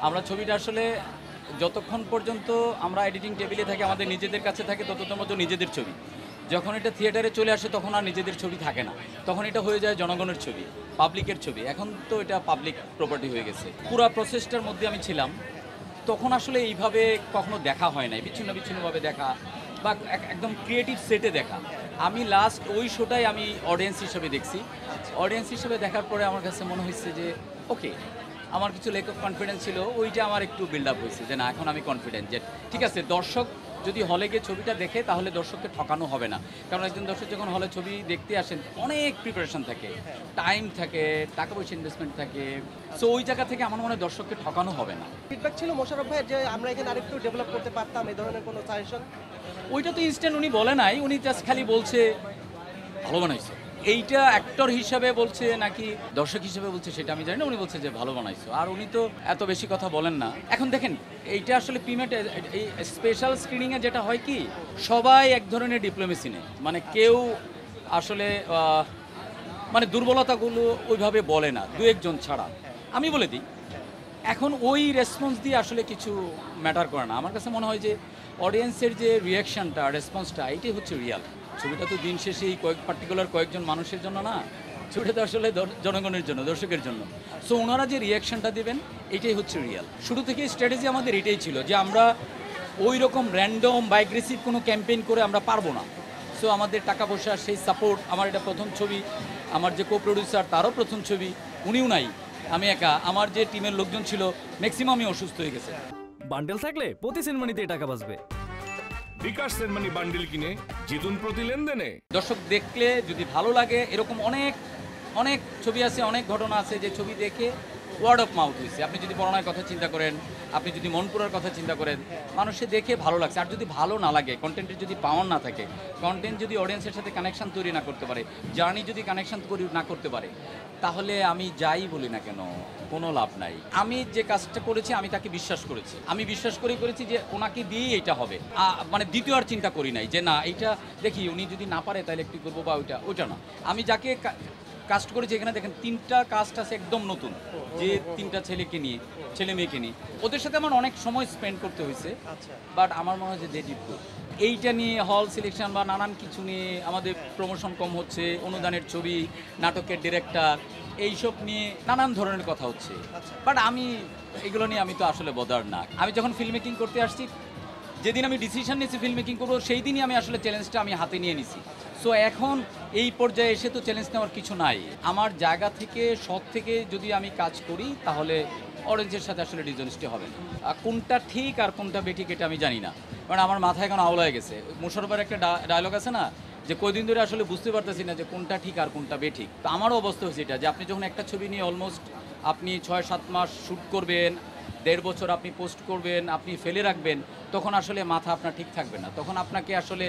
আমরা ছবিটা আসলে যতক্ষণ পর্যন্ত আমরা এডিটিং টেবিলে থাকি, আমাদের নিজেদের কাছে থাকে, ততক্ষণ পর্যন্ত নিজেদের ছবি। যখন এটা থিয়েটারে চলে আসে তখন আর নিজেদের ছবি থাকে না, তখন এটা হয়ে যায় জনগণের ছবি, পাবলিকের ছবি। এখন তো এটা পাবলিক প্রপার্টি হয়ে গেছে। পুরো প্রসেসটার মধ্যে আমি ছিলাম, তখন আসলে এইভাবে কখনো দেখা হয় নাই, বিচ্ছিন্ন বিচ্ছিন্নভাবে দেখা বা একদম ক্রিয়েটিভ সেটে দেখা। আমি লাস্ট ওই শোটাই আমি অডিয়েন্স হিসেবে দেখছি। অডিয়েন্স হিসেবে দেখার পরে আমার কাছে মনে হয়েছে যে ওকে, আমার কিছু লেখক কনফিডেন্স ছিল, ওইটা আমার একটু বিল্ড আপ হয়েছে যে না, এখন আমি কনফিডেন্ট যে ঠিক আছে, দর্শক যদি হলে গিয়ে ছবিটা দেখে তাহলে দর্শককে ঠকানো হবে না। কারণ একজন দর্শক যখন হলে ছবি দেখতে আসেন অনেক প্রিপারেশন থাকে, টাইম থাকে, টাকা পয়সা ইনভেস্টমেন্ট থাকে। সো ওই জায়গা থেকে আমার মনে হয় দর্শককে ঠকানো হবে না। ফিডব্যাক ছিল মোশাররফ ভাইয়ের যে আমরা এখানে আরেকটু ডেভেলপ করতে পারতাম, এই ধরনের কোনো সাজেশন? ওইটা তো ইনস্ট্যান্ট উনি বলে নাই, উনি জাস্ট খালি বলছে ভালো বানাইছো। এইটা অ্যাক্টর হিসাবে বলছে নাকি দর্শক হিসেবে বলছে সেটা আমি জানি না, উনি বলছে যে ভালো বানাইছো। আর উনি তো এত বেশি কথা বলেন না। এখন দেখেন, এইটা আসলে প্রিমেট, এই স্পেশাল স্ক্রিনিংয়ে যেটা হয় কি, সবাই এক ধরনের ডিপ্লোমেসি নেই, মানে কেউ আসলে মানে দুর্বলতাগুলো ওইভাবে বলে না, দু একজন ছাড়া। আমি বলে দিই, এখন ওই রেসপন্স দিয়ে আসলে কিছু ম্যাটার করে না। আমার কাছে মনে হয় যে অডিয়েন্সের যে রিয়াকশানটা, রেসপন্সটা, এইটাই হচ্ছে রিয়াল। ছবিটা তো দিন শেষে এই পার্টিকুলার কয়েকজন মানুষের জন্য না, ছবিটা তো আসলে জনগণের জন্য, দর্শকের জন্য। সো ওনারা যে রিয়াকশানটা দেবেন এটাই হচ্ছে রিয়াল। শুরু থেকে স্ট্র্যাটেজি আমাদের এটাই ছিল যে আমরা ওই রকম র্যান্ডম বা অ্যাগ্রেসিভ কোনো ক্যাম্পেইন করে আমরা পারবো না। সো আমাদের টাকা পয়সা, সেই সাপোর্ট, আমার এটা প্রথম ছবি, আমার যে কো প্রডিউসার তারও প্রথম ছবি, উনিও নাই, আমি একা। আমার যে টিমের লোকজন ছিল ম্যাক্সিমামই অসুস্থ হয়ে গেছে। বান্ডেল থাকলে প্রতি সেনমানিতে টাকা বাঁচবে। বিকাশ সেনমানি বান্ডিল কিনে জিতুন প্রতি লেনদেনে। দর্শক দেখলে যদি ভালো লাগে, এরকম অনেক অনেক ছবি আছে, অনেক ঘটনা আছে যে ছবি দেখে ওয়ার্ড অফ মাউথ হয়েছে। আপনি যদি বর্ণার কথা চিন্তা করেন, আপনি যদি মনপুরার কথা চিন্তা করেন, মানুষে দেখে ভালো লাগছে। আর যদি ভালো না লাগে, কন্টেন্টের যদি পাওয়ার না থাকে, কন্টেন্ট যদি অডিয়েন্সের সাথে কানেকশন তৈরি না করতে পারে, জার্নি যদি কানেকশন তৈরি না করতে পারে, তাহলে আমি যাই বলি না কেন, কোনো লাভ নাই। আমি যে কাজটা করেছি আমি তাকে বিশ্বাস করেছি, আমি বিশ্বাস করেছি যে ওনাকে দিয়েই এটা হবে। মানে দ্বিতীয় আর চিন্তা করি নাই যে না এইটা দেখি উনি যদি না পারে তাহলে একটু করবো বা ওইটা না। আমি যাকে কাস্ট করেছি, এখানে দেখেন 3টা কাস্ট আছে একদম নতুন, যে 3টা ছেলে মেয়েকে নিয়ে ওদের সাথে আমার অনেক সময় স্পেন্ড করতে হয়েছে। বাট আমার মনে হয় যে দে ডিড গুড। এইটা নিয়ে হল সিলেকশন বা নানান কিছু নিয়ে আমাদের প্রমোশন কম হচ্ছে, অনুদানের ছবি, নাটকের ডিরেক্টর, এইসব নিয়ে নানান ধরনের কথা হচ্ছে। বাট আমি এগুলো নিয়ে আমি তো আসলে বদার না। আমি যখন ফিল্ম মেকিং করতে আসছি, যেদিন আমি ডিসিশন নিয়েছি ফিল্ম মেকিং করবো, সেই দিনই আমি আসলে চ্যালেঞ্জটা আমি হাতে নিয়ে নিছি। সো এখন এই পর্যায়ে এসে তো চ্যালেঞ্জ নেওয়ার কিছু নাই। আমার জায়গা থেকে, সৎ থেকে যদি আমি কাজ করি তাহলে অরেঞ্জের সাথে আসলে ডিসঅনেস্টি হবে না। কোনটা ঠিক আর কোনটা বেঠিক এটা আমি জানি না, কারণ আমার মাথায় এখন আওলা হয়ে গেছে। মোশাররফের একটা ডায়লগ আছে না, যে কয়দিন ধরে আসলে বুঝতে পারতেছি না যে কোনটা ঠিক আর কোনটা বেঠিক। তো আমারও অবস্থা হয়েছে এটা, যে আপনি যখন একটা ছবি নিয়ে অলমোস্ট আপনি 6-7 মাস শ্যুট করবেন, 1.5 বছর আপনি পোস্ট করবেন, আপনি ফেলে রাখবেন, তখন আসলে মাথা আপনার ঠিক থাকবে না। তখন আপনাকে আসলে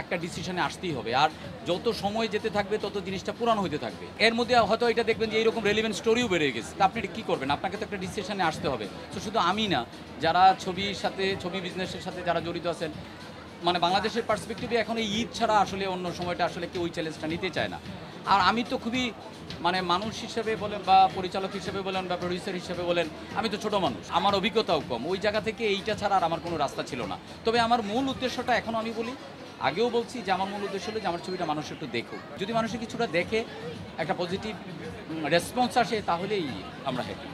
একটা ডিসিশনে আসতেই হবে। আর যত সময় যেতে থাকবে তত জিনিসটা পুরানো হতে থাকবে। এর মধ্যে হয়তো এটা দেখবেন যে এইরকম রেলিভেন্ট স্টোরিও বেড়ে গেছে। তা আপনি কী করবেন? আপনাকে তো একটা ডিসিশনে আসতে হবে। তো শুধু আমি না, যারা ছবি বিজনেসের সাথে যারা জড়িত আছেন, মানে বাংলাদেশের পার্সপেক্টিভে এখন এই ঈদ ছাড়া আসলে অন্য সময়টা আসলে কেউ ওই চ্যালেঞ্জটা নিতে চায় না। আর আমি তো খুবই মানে মানুষ হিসেবে বলেন বা পরিচালক হিসেবে বলেন বা প্রডিউসার হিসেবে বলেন, আমি তো ছোট মানুষ, আমার অভিজ্ঞতাও কম। ওই জায়গা থেকে এইটা ছাড়া আর আমার কোনো রাস্তা ছিল না। তবে আমার মূল উদ্দেশ্যটা এখনও আমি বলি, আগেও বলছি যে আমার মূল উদ্দেশ্য হলো যে আমার ছবিটা মানুষ একটু দেখুক। যদি মানুষের কিছুটা দেখে একটা পজিটিভ রেসপন্স আসে তাহলেই আমরা হ্যাপি।